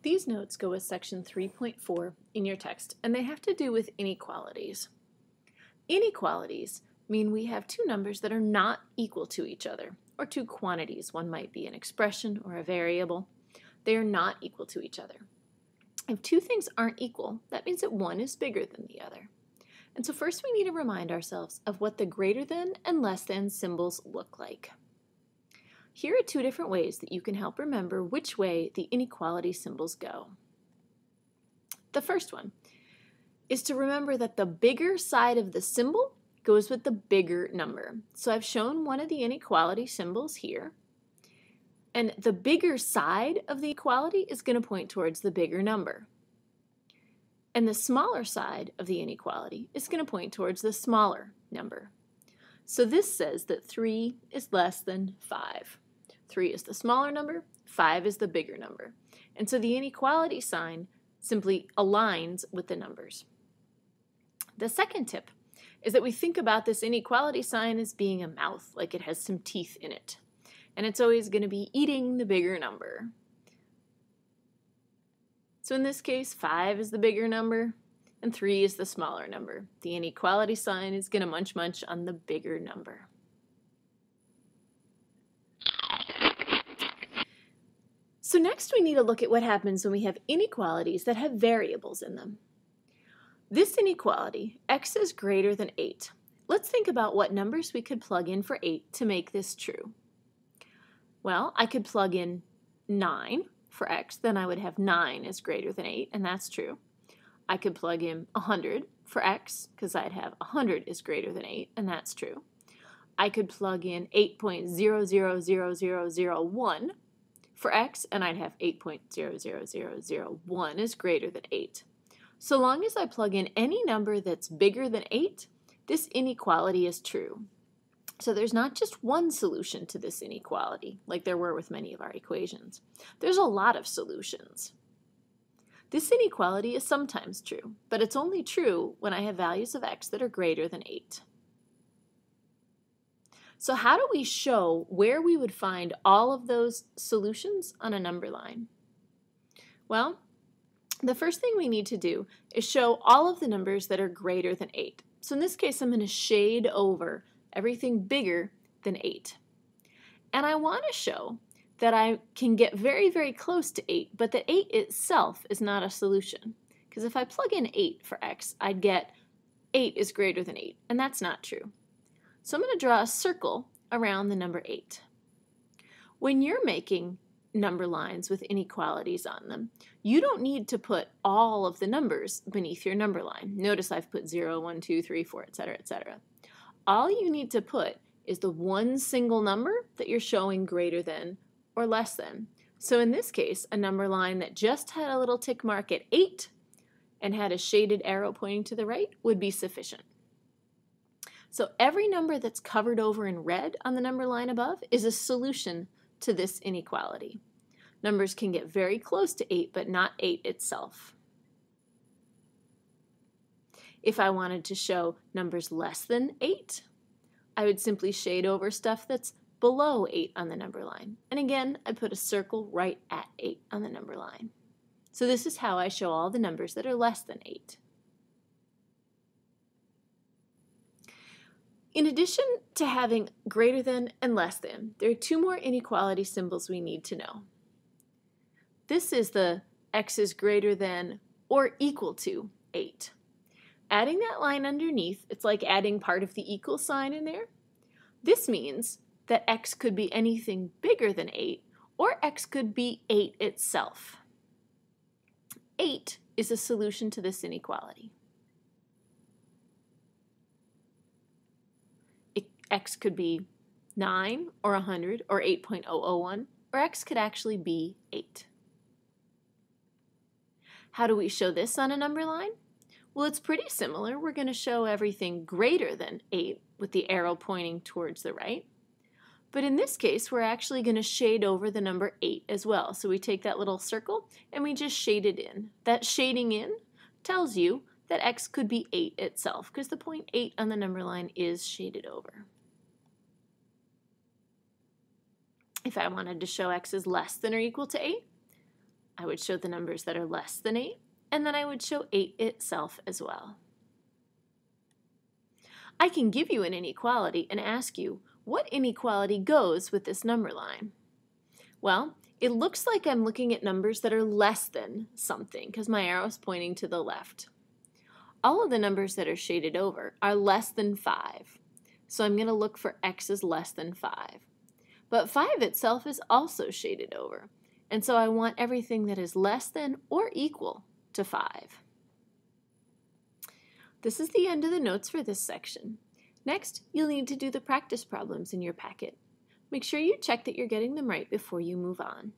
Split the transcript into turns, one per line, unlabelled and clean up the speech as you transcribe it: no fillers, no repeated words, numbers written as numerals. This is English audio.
These notes go with section 3.4 in your text, and they have to do with inequalities. Inequalities mean we have two numbers that are not equal to each other, or two quantities. One might be an expression or a variable. They are not equal to each other. If two things aren't equal, that means that one is bigger than the other. And so first we need to remind ourselves of what the greater than and less than symbols look like. Here are two different ways that you can help remember which way the inequality symbols go. The first one is to remember that the bigger side of the symbol goes with the bigger number. So I've shown one of the inequality symbols here, and the bigger side of the equality is going to point towards the bigger number. And the smaller side of the inequality is going to point towards the smaller number. So this says that 3 is less than 5. 3 is the smaller number, 5 is the bigger number. And so the inequality sign simply aligns with the numbers. The second tip is that we think about this inequality sign as being a mouth, like it has some teeth in it. And it's always going to be eating the bigger number. So in this case, 5 is the bigger number, and 3 is the smaller number. The inequality sign is going to munch on the bigger number. So next we need to look at what happens when we have inequalities that have variables in them. This inequality, x is greater than 8. Let's think about what numbers we could plug in for 8 to make this true. Well, I could plug in 9 for x, then I would have 9 is greater than 8, and that's true. I could plug in 100 for x, because I'd have 100 is greater than 8, and that's true. I could plug in 8.000001 for x, and I'd have 8.00001 is greater than 8. So long as I plug in any number that's bigger than 8, this inequality is true. So there's not just one solution to this inequality, like there were with many of our equations. There's a lot of solutions. This inequality is sometimes true, but it's only true when I have values of x that are greater than 8. So how do we show where we would find all of those solutions on a number line? Well, the first thing we need to do is show all of the numbers that are greater than 8. So in this case, I'm going to shade over everything bigger than 8. And I want to show that I can get very, very close to 8, but that 8 itself is not a solution. Because if I plug in 8 for x, I'd get 8 is greater than 8, and that's not true. So I'm going to draw a circle around the number 8. When you're making number lines with inequalities on them, you don't need to put all of the numbers beneath your number line. Notice I've put 0, 1, 2, 3, 4, etc., etc. All you need to put is the one single number that you're showing greater than or less than. So in this case, a number line that just had a little tick mark at 8 and had a shaded arrow pointing to the right would be sufficient. So every number that's covered over in red on the number line above is a solution to this inequality. Numbers can get very close to 8, but not 8 itself. If I wanted to show numbers less than 8, I would simply shade over stuff that's below 8 on the number line. And again, I put a circle right at 8 on the number line. So this is how I show all the numbers that are less than 8. In addition to having greater than and less than, there are two more inequality symbols we need to know. This is the x is greater than or equal to 8. Adding that line underneath, it's like adding part of the equal sign in there. This means that x could be anything bigger than 8, or x could be 8 itself. 8 is a solution to this inequality. X could be 9 or 100 or 8.001, or x could actually be 8. How do we show this on a number line? Well, it's pretty similar. We're going to show everything greater than 8 with the arrow pointing towards the right. But in this case, we're actually going to shade over the number 8 as well. So we take that little circle and we just shade it in. That shading in tells you that x could be 8 itself, because the point 8 on the number line is shaded over. If I wanted to show x is less than or equal to 8, I would show the numbers that are less than 8, and then I would show 8 itself as well. I can give you an inequality and ask you, what inequality goes with this number line? Well, it looks like I'm looking at numbers that are less than something because my arrow is pointing to the left. All of the numbers that are shaded over are less than 5, so I'm going to look for x is less than 5. But 5 itself is also shaded over, and so I want everything that is less than or equal to 5. This is the end of the notes for this section. Next, you'll need to do the practice problems in your packet. Make sure you check that you're getting them right before you move on.